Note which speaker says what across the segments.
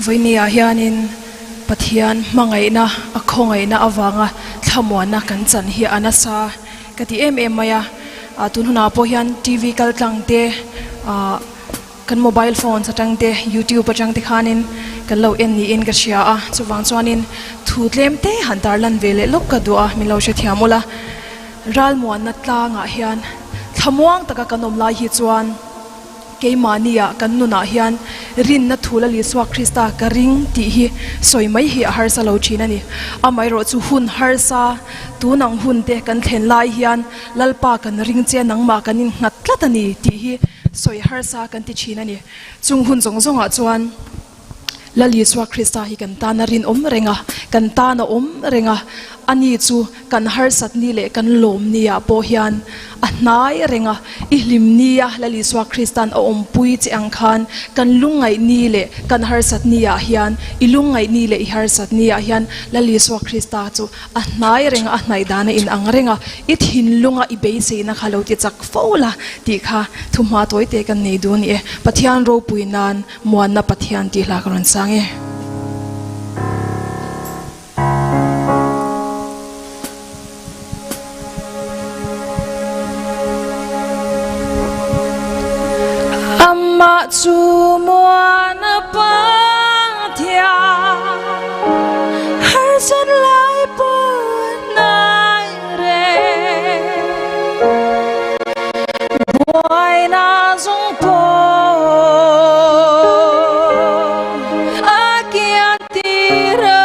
Speaker 1: Vainia hianin Pathian mangaina akhongaina awanga Muanna kan chan hi anasa kati maya tunhuna po hian TV kal tlangte kan mobile phone satangte YouTube atangte khanin kan lo en ni in ka sia a chuwang chuanin thutlem te hantar lan vele lok ka du'a milo she thiamula ral Muanna tlanga hian thamuang taka kanom lai hi chuan keimania kan nuna hian rin na thula li swa Krista ka ring ti hi soimai hi har sa lo thina ni amai ro chu hun har sa tu nang hun te kan thlen lai hian lalpa kan ring che nang ma kanin ngatlatani ti hi soi har sa kan ti thina ni chung hun zong zonga chuan lali swa Krista hi kan ta na rin renga kan ta na renga ani chu kan har sat ni le kan lom nia po hian a hnai renga ihlim nia lali swa Kristan a pui chi ang khan kan lungai ni le kan har sat nia hian ilungai ni le I har sat nia hian lali swa Krista chu a hnai renga a hnai dana in ang renga I thin lunga I be se na khalo ti chak fola ti kha thuma toy te kan nei du ni e Pathian ro puinan Muanna Pathian ti la karon sange chu Muanna Pathian har sat lai po nai re boy na zong po akia tira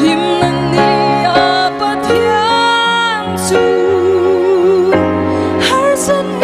Speaker 1: lim ni a Pathian chu har sat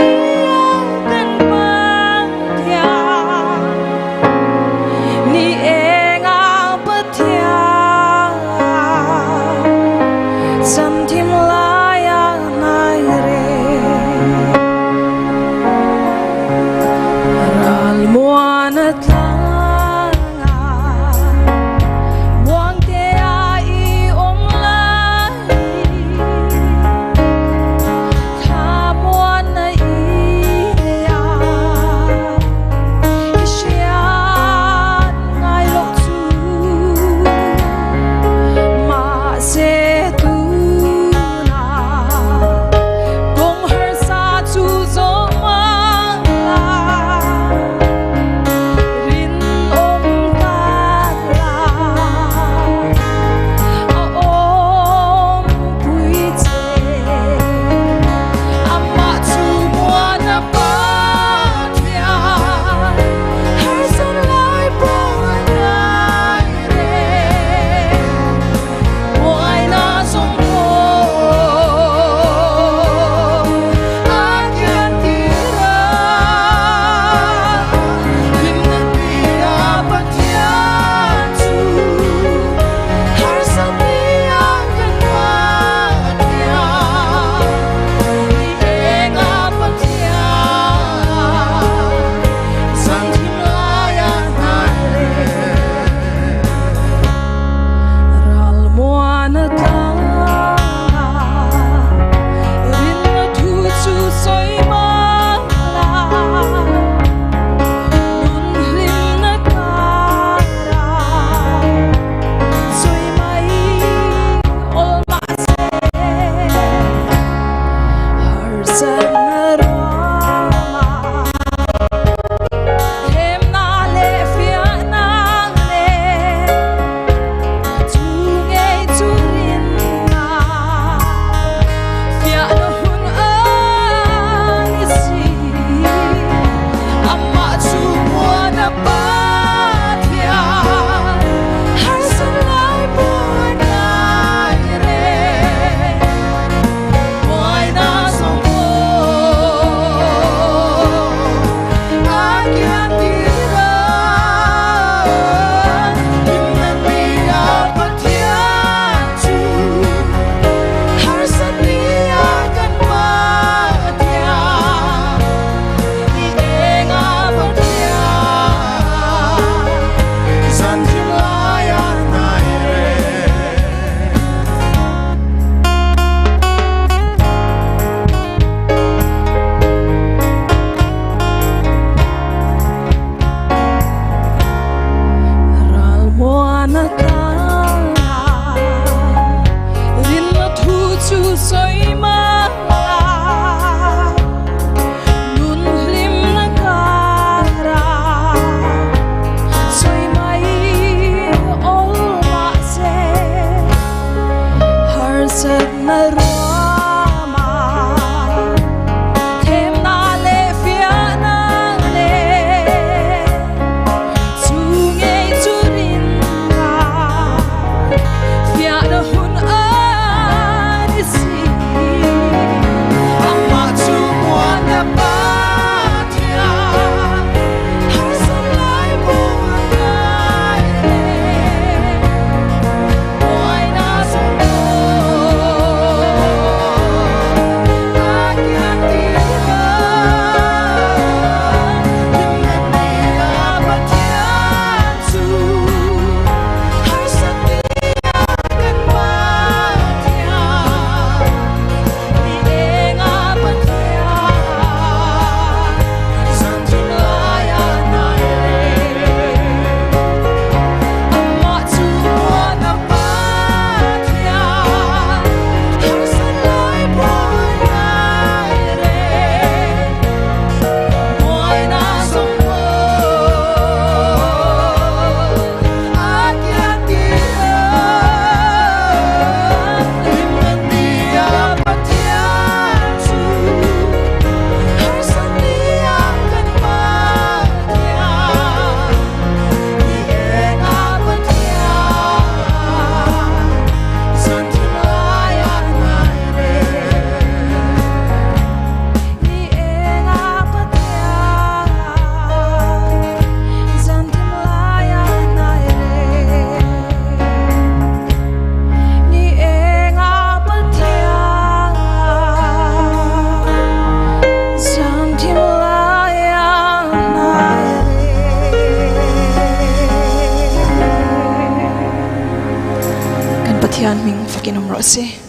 Speaker 1: Pathian ming fakinom ro se